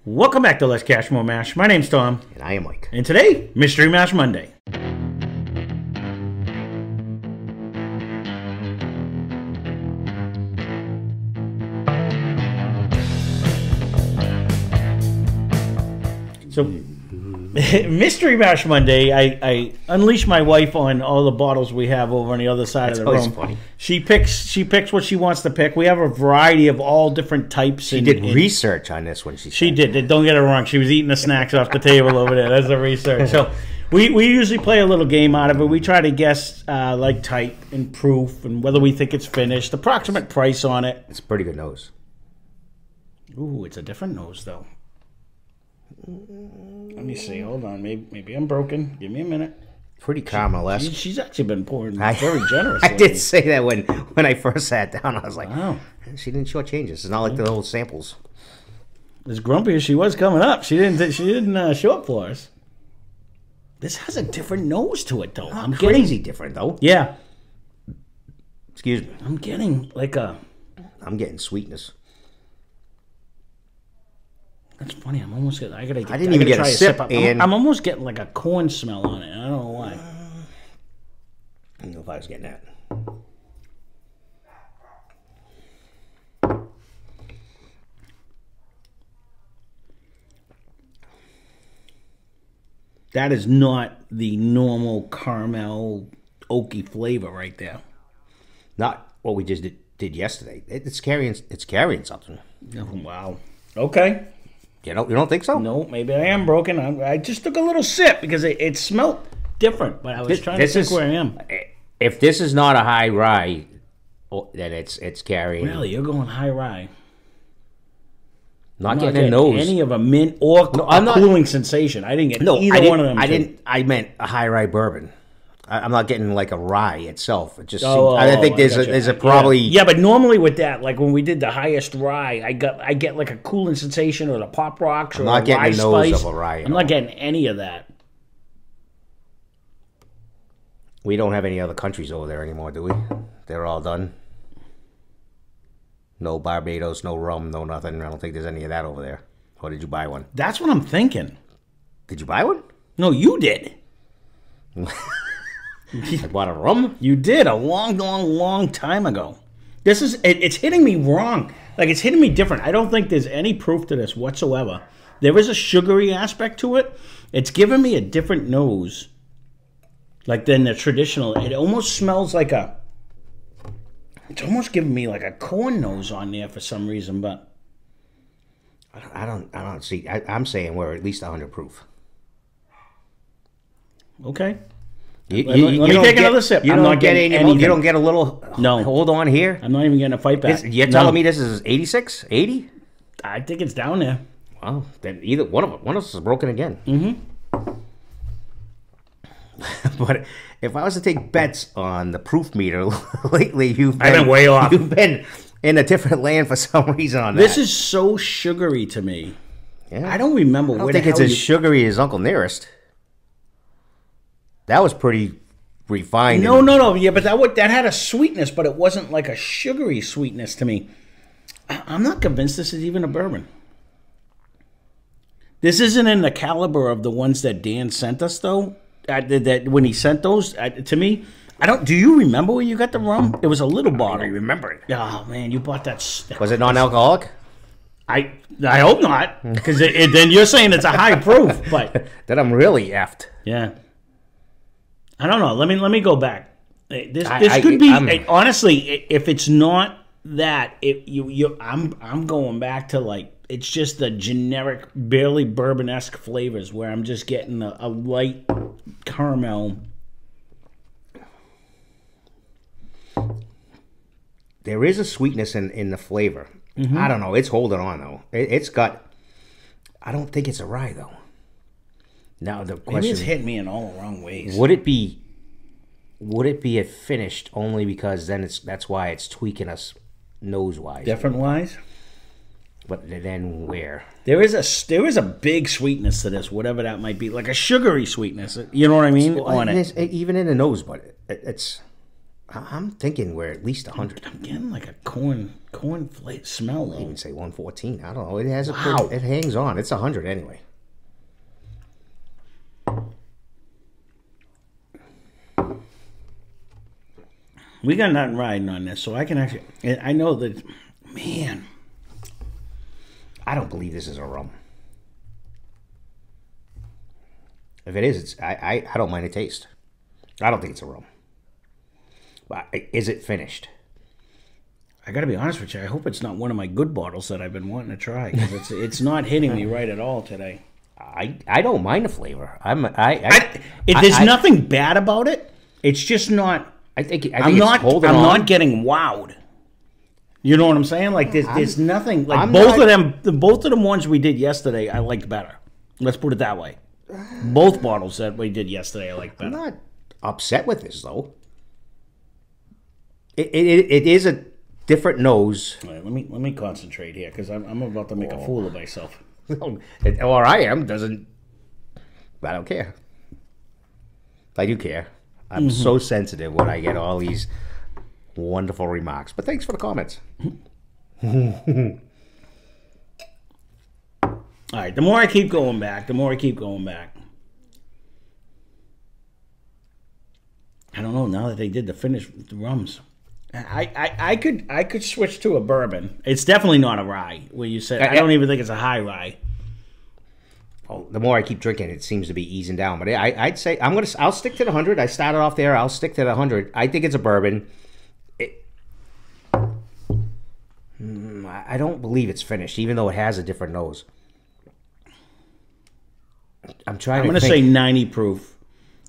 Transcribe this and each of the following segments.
Welcome back to Lesscashmoremash. My name's Tom. And I am Mike. And today, Mystery Mash Monday. So, Mystery Mash Monday, I unleash my wife on all the bottles we have over on the other side of the room. Funny. She picks what she wants to pick. We have a variety of all different types. She did research on this one. She did. Don't get it wrong. She was eating the snacks off the table over there. That's the research. So we usually play a little game out of it. We try to guess like type and proof and whether we think it's finished, approximate price on it. It's a pretty good nose. Ooh, it's a different nose though. Let me see. Hold on. Maybe I'm broken. Give me a minute. Pretty caramel-esque. She's actually been pouring very generously. I did say that when I first sat down. I was like, wow. She didn't shortchange us. It's not like the old samples. As grumpy as she was coming up, she didn't show up for us. This has a different nose to it, though. I'm crazy different, though. Yeah. Excuse me. I'm getting like a... I'm getting sweetness. That's funny. I'm almost getting... I didn't even get a sip. I'm almost getting like a corn smell on it. I don't know why. I don't know if I was getting that. That is not the normal caramel oaky flavor right there. Not what we just did yesterday. It's carrying something. Oh, wow. Okay. You don't think so? No, maybe I am broken. I just took a little sip because it smelled different, but I was trying to think where I am. If this is not a high rye, then it's carrying. Really, you're going high rye. Not getting a nose. Any of a mint or cooling sensation. I didn't get either one of them. I meant a high rye bourbon. I'm not getting like a rye itself. It just I think there's a probably yeah, but normally with that, like when we did the highest rye, I get like a cooling sensation or the Pop Rocks or I'm not getting the nose of a rye. I'm not getting any of that. We don't have any other countries over there anymore, do we? They're all done. No Barbados, no rum, no nothing. I don't think there's any of that over there. Or did you buy one? That's what I'm thinking. Did you buy one? No, you did. I bought a rum? You did a long time ago. This is it's hitting me wrong. Like it's hitting me different. I don't think there's any proof to this whatsoever. There is a sugary aspect to it. It's giving me a different nose. Like than the traditional. It almost smells like a... It's almost giving me like a corn nose on there for some reason, but... I don't see... I'm saying we're at least 100 proof. Okay. Let me take another sip. You don't get a little... No. Hold on here? I'm not even getting a fight back. You're telling me this is 86? 80? I think it's down there. Well, then either one of us is broken again. Mm-hmm. But if I was to take bets on the proof meter lately, I've been way off. You've been in a different land for some reason on that. This is so sugary to me. Yeah. I don't remember. I don't think it's as sugary as Uncle Nearest. That was pretty refined. No. Yeah, but that had a sweetness, but it wasn't like a sugary sweetness to me. I'm not convinced this is even a bourbon. This isn't in the caliber of the ones that Dan sent us, though. That when he sent those to me, I don't. Do you remember where you got the rum? It was a little bottle. I remember it. Oh man, you bought that. Was it non-alcoholic? I hope not, because then you're saying it's a high proof. But then I'm really effed. Yeah. I don't know. Let me go back. This could be honestly. If it's not that, I'm going back to like it's just the generic, barely bourbon-esque flavors where I'm just getting a light caramel. There is a sweetness in the flavor. Mm-hmm. I don't know. It's holding on though. It's got. I don't think it's a rye though. Now the question: maybe it's hitting me in all the wrong ways. Would it be a finished only because then that's why it's tweaking us nose wise, different wise? But then where? There is a big sweetness to this, whatever that might be, like a sugary sweetness. You know what I mean? On it, even in the nose, but it's I'm thinking we're at least 100. I'm getting like a corn smell I though. even say 114. I don't know. It has a Wow. it hangs on. It's 100 anyway. We got nothing riding on this, so I can actually. I know that, man. I don't believe this is a rum. If it is, I don't mind the taste. I don't think it's a rum. But is it finished? I got to be honest with you. I hope it's not one of my good bottles that I've been wanting to try, because it's not hitting me right at all today. I don't mind the flavor. There's nothing bad about it. It's just not. I'm not getting wowed. You know what I'm saying? Like there's nothing. Like both of them ones we did yesterday, I liked better. Let's put it that way. Both bottles that we did yesterday, I liked better. I'm not upset with this though. It is a different nose. Right, let me concentrate here, because I'm about to make a fool of myself. Or I am. I don't care. I do care. I'm so sensitive when I get all these wonderful remarks. But thanks for the comments. All right, the more I keep going back, I don't know, now that they did the finished rums. I could switch to a bourbon. It's definitely not a rye. Where you said I don't even think it's a high rye. Well, the more I keep drinking, it seems to be easing down. But I'd say I'll stick to the 100. I started off there. I'll stick to the 100. I think it's a bourbon. I don't believe it's finished, even though it has a different nose. I'm going to say 90 proof.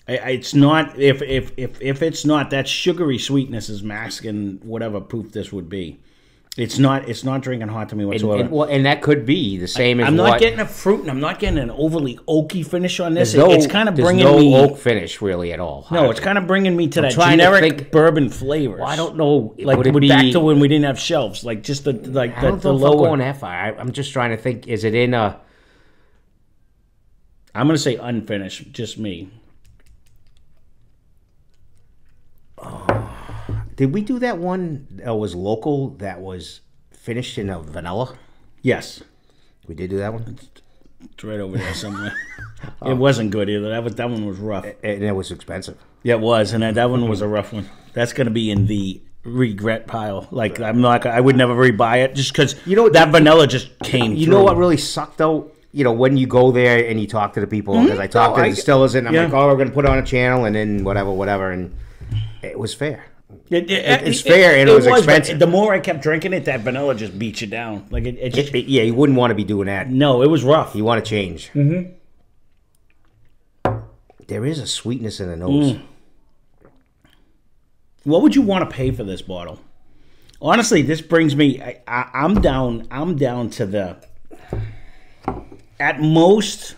It's not. If it's not, that sugary sweetness is masking whatever proof this would be. It's not drinking hot to me whatsoever. And that could be the same as I'm not getting a fruit, and I'm not getting an overly oaky finish on this. It's kind of bringing me me oak finish really at all. No, it's kind of bringing me to that generic bourbon flavors. Well, I don't know. Like back to when we didn't have shelves, like just the lower. I don't know if I'm going that far. I'm just trying to think. Is it in a? I'm going to say unfinished. Just me. Did we do that one that was local that was finished in a vanilla? Yes. We did do that one? It's right over there somewhere. It wasn't good either. That one was rough. And it was expensive. Yeah, it was. And that one was a rough one. That's going to be in the regret pile. Like, I would never rebuy it just because that vanilla just came through. You know what really sucked, though? You know, when you go there and you talk to the people, because I talked to the distillers, and I'm like, oh, we're going to put it on a channel, and then whatever, and it was fair. It's fair, and it was expensive. The more I kept drinking it, that vanilla just beat you down. Like yeah, you wouldn't want to be doing that. No, it was rough. You want to change. Mm-hmm. There is a sweetness in the nose. What would you want to pay for this bottle? Honestly, this brings me. I'm down to the. At most,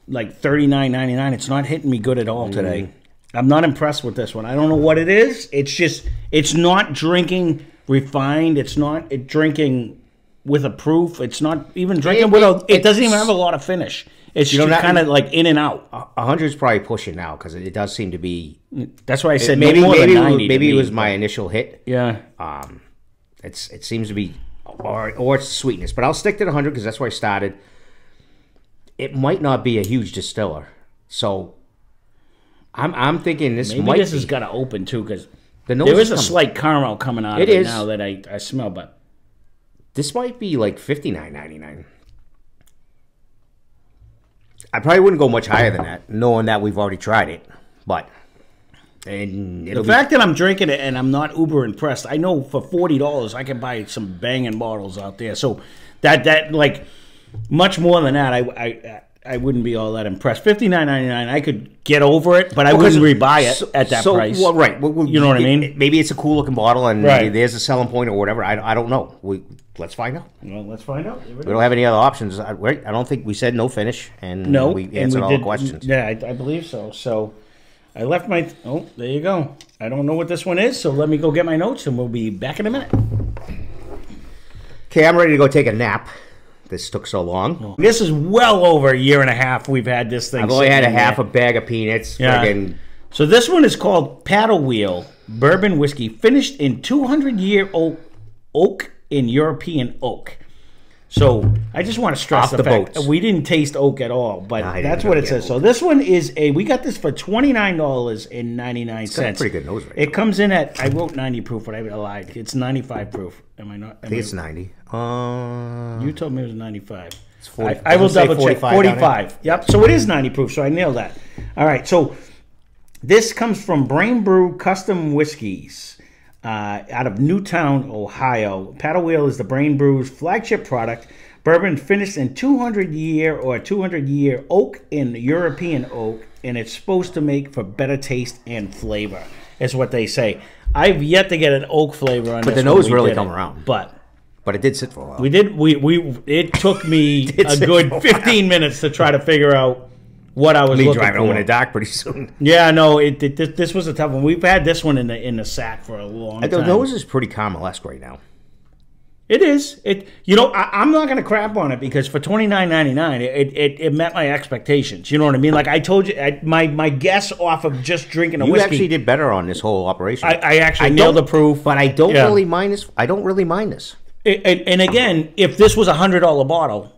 like $39.99. It's not hitting me good at all today. I'm not impressed with this one. I don't know what it is. It's not drinking refined. It's not drinking with a proof. It's not even drinking it doesn't even have a lot of finish. It's just kind of like in and out. 100 is probably pushing now because it does seem to be. That's why I said maybe more than 90. Maybe it was my initial hit. Yeah. It seems to be. Or it's sweetness, but I'll stick to the 100 because that's where I started. It might not be a huge distiller, so I'm thinking this maybe might. This be, has got to open too because there is a slight caramel coming out of it now that I smell. But this might be like $59.99. I probably wouldn't go much higher than that, knowing that we've already tried it. But the fact that I'm drinking it and I'm not uber impressed, I know for $40 I can buy some banging bottles out there. So that like much more than that, I wouldn't be all that impressed. $59.99, I could get over it, but I wouldn't rebuy it at that price. Well, right. You know what I mean? Maybe it's a cool looking bottle and there's a selling point or whatever. I don't know. Let's find out. Well, let's find out. We don't have any other options. I don't think we said no finish, and we answered all the questions. Yeah, I believe so. So I left my... Oh, there you go. I don't know what this one is, so let me go get my notes, and we'll be back in a minute. Okay, I'm ready to go take a nap. This took so long. This is well over a year and a half we've had this thing. I've only had a half a bag of peanuts. Yeah. Friggin' So this one is called Paddle Wheel Bourbon Whiskey, finished in 200-year-old oak in European oak. So I just want to stress the fact that we didn't taste oak at all, but that's what it says. So this one is we got this for $29.99. It's got a pretty good nose rate. It comes in at, I wrote 90 proof, but I lied. It's 95 proof. Am I not? I think it's 90. You told me it was 95. It's 40. I will double check. 45. Yep. So it is 90 proof. So I nailed that. All right. So this comes from Brain Brew Custom Whiskeys out of Newtown, Ohio. Paddle Wheel is the Brain Brew's flagship product. Bourbon finished in 200-year or 200-year oak in European oak, and it's supposed to make for better taste and flavor, is what they say. I've yet to get an oak flavor on this. But the nose really come around. But it did sit for a while. We did. It took me a good 15 minutes to try to figure out what I was looking for. Driving home in the dark pretty soon. Yeah, no, this was a tough one. We've had this one in the sack for a long time. The nose is pretty caramel-esque right now. It is. I'm not going to crap on it because for $29.99, it met my expectations. You know what I mean? Like I told you, my guess off of just drinking a whiskey. You actually did better on this whole operation. I actually nailed the proof, but I don't really mind this. I don't really mind this. And again, if this was a $100 bottle,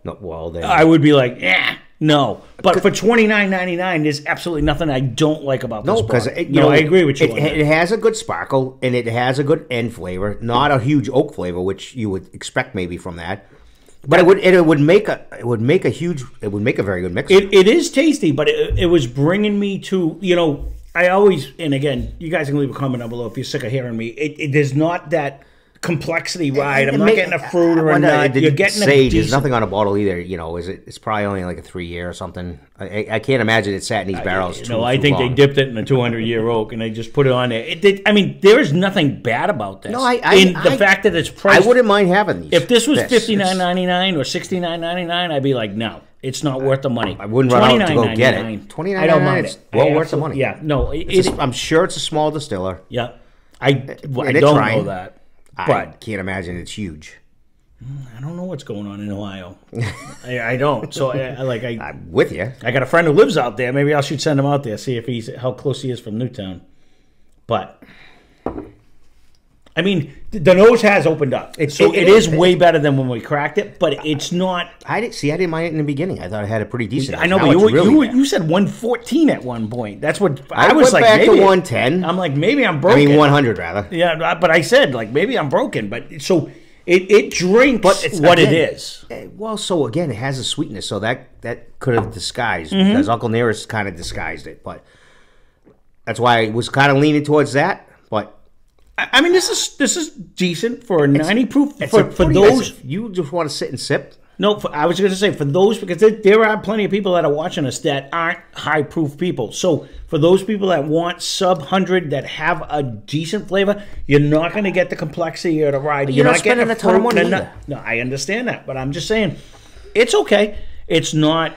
then I would be like, yeah. No, but for $29.99, there's absolutely nothing I don't like about this. No, because I agree with you. It has a good sparkle and it has a good end flavor, not a huge oak flavor, which you would expect maybe from that. But it would make a very good mix. It is tasty, but it was bringing me to I always, and again, you guys can leave a comment down below if you're sick of hearing me. There's not that complexity ride. I'm not getting a fruit or a nut. You're getting sage. There's nothing on a bottle either. It's probably only like a 3-year or something. I can't imagine it sat in these barrels. I think they dipped it in a 200-year oak and they just put it on there. There is nothing bad about this. No, the fact that it's priced. I wouldn't mind having these. If this was $59.99 or $69.99, I'd be like, no, it's not worth the money. I wouldn't run out to go get it. $29.99. I don't mind it. Well worth the money. Yeah, no, I'm sure it's a small distiller. Yeah, I don't know that. But I can't imagine it's huge. I don't know what's going on in Ohio. I don't. So I'm with you. I got a friend who lives out there. Maybe I should send him out there, see if how close he is from Newtown. But I mean, the nose has opened up. It is way better than when we cracked it, but it's not. I didn't mind it in the beginning. I thought it had a pretty decent. I know, but you said 114 at one point. That's what I was like. Back to 110. I'm like, maybe I'm broken. I mean, 100 rather. Yeah, but I said like maybe I'm broken. But so it drinks, but it's what it is. Well, so again, it has a sweetness, so that could have disguised because Uncle Nearest kind of disguised it, but that's why I was kind of leaning towards that, but. I mean, this is decent for a 90 proof. For those you just want to sit and sip. No, I was going to say for those because there are plenty of people that are watching us that aren't high proof people. So for those people that want sub 100 that have a decent flavor, you're not going to get the complexity or the ride. You're not spending a ton of money. No, I understand that, but I'm just saying it's okay. It's not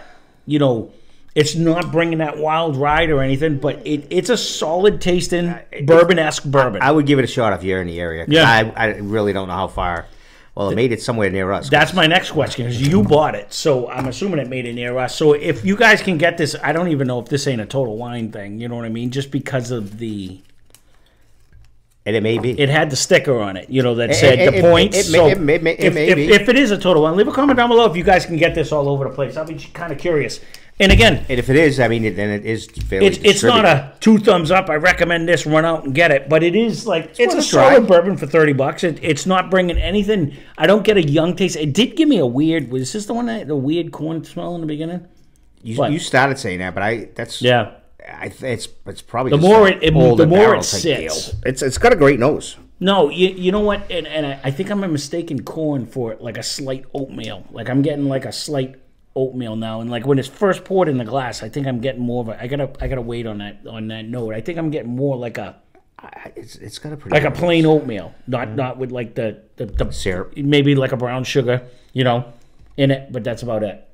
It's not bringing that wild ride or anything, but it's a solid tasting bourbon-esque bourbon. I would give it a shot if you're in the area. Yeah. I really don't know how far. Well, it made it somewhere near us. That's my next question, because you bought it, so I'm assuming it made it near us. So if you guys can get this, I don't even know if this ain't a Total Wine thing, you know what I mean? Just because of the... And it may be. It had the sticker on it, that said the points. It may be. If it is a Total Wine, leave a comment down below if you guys can get this all over the place. I'll be kind of curious. And again, and if it is, I mean, then it is fairly. It's not a 2 thumbs up. I recommend this. Run out and get it. But it is like it's a solid bourbon for $30. It's not bringing anything. I don't get a young taste. It did give me a weird. Was this the one the weird corn smell in the beginning? You started saying that, but it's probably the more it sits. It's got a great nose. No, you know what? And I think I'm mistaking corn for like a slight oatmeal. Like I'm getting like a slight oatmeal now, and like when it's first poured in the glass, I think I'm getting more of a. I gotta wait on that note. I think I'm getting more like a. It's got a pretty like a plain oatmeal, not with like the syrup, maybe like a brown sugar, in it, but that's about it.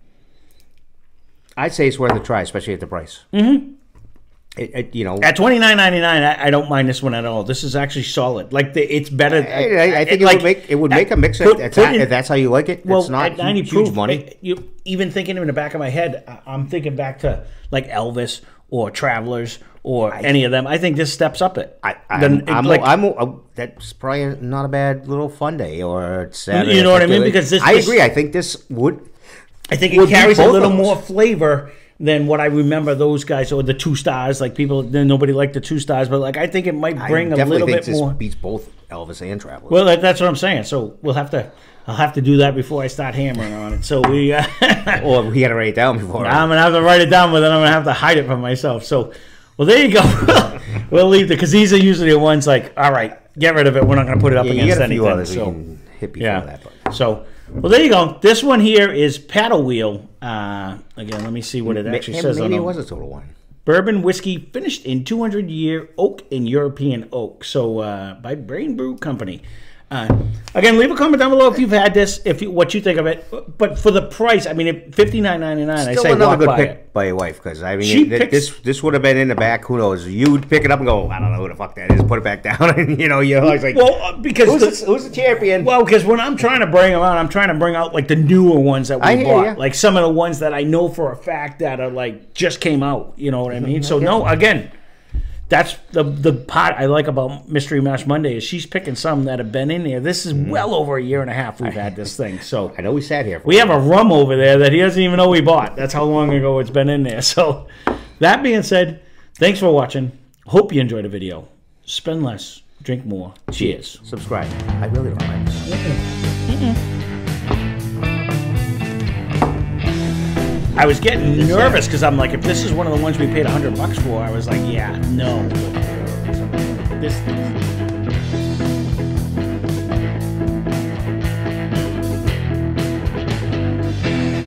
I'd say it's worth a try, especially at the price. Mm-hmm. At $29.99, I don't mind this one at all. This is actually solid. Like it's better. I think it would make a mix. If that's how you like it. Well, it's not at 90 huge proof, money. Even thinking in the back of my head, I'm thinking back to like Elvis or Travelers or any of them. I think this steps up it. That's probably not a bad little fun day or Saturday. You know what I mean? Because I agree. I think this would. I think it carries a little more flavor than what I remember those guys, or the 2 stars. Like nobody liked the 2 stars, but like I think it might bring a little bit more. This beats both Elvis and Travelers. Well, that's what I'm saying. So I'll have to do that before I start hammering on it. So we, or we got to write it down before. I'm gonna have to write it down, but then I'm gonna have to hide it from myself. So, well, there you go. We'll leave it because these are usually the ones like, all right, get rid of it. We're not gonna put it up against anything. You got a few others we can hit before that. But. So. Well, there you go. This one here is Paddle Wheel. Again, let me see what it actually says. Maybe it was a total one. Bourbon whiskey finished in 200-year oak and European oak. So by Brain Brew Company. Again, leave a comment down below if you've had this, what you think of it. But for the price, I mean, $59.99. I say another good buy pick it. by your wife, because I mean, this would have been in the back. Who knows? You'd pick it up and go, I don't know who the fuck that is. Put it back down, and you're always like, well, because who's the champion? Well, because when I'm trying to bring them out, I'm trying to bring out like the newer ones that we bought, like some of the ones that I know for a fact that are like just came out. You know what I mean? So no, again. That's the part I like about Mystery Mash Monday is she's picking some that have been in there. This is well over a year and a half we've had this thing. So I know we sat here. We have a rum over there that he doesn't even know we bought. That's how long ago it's been in there. So that being said, thanks for watching. Hope you enjoyed the video. Spend less, drink more. Cheers. Subscribe. I really don't like it. I was getting nervous because I'm like, if this is one of the ones we paid $100 for, I was like, yeah, no. This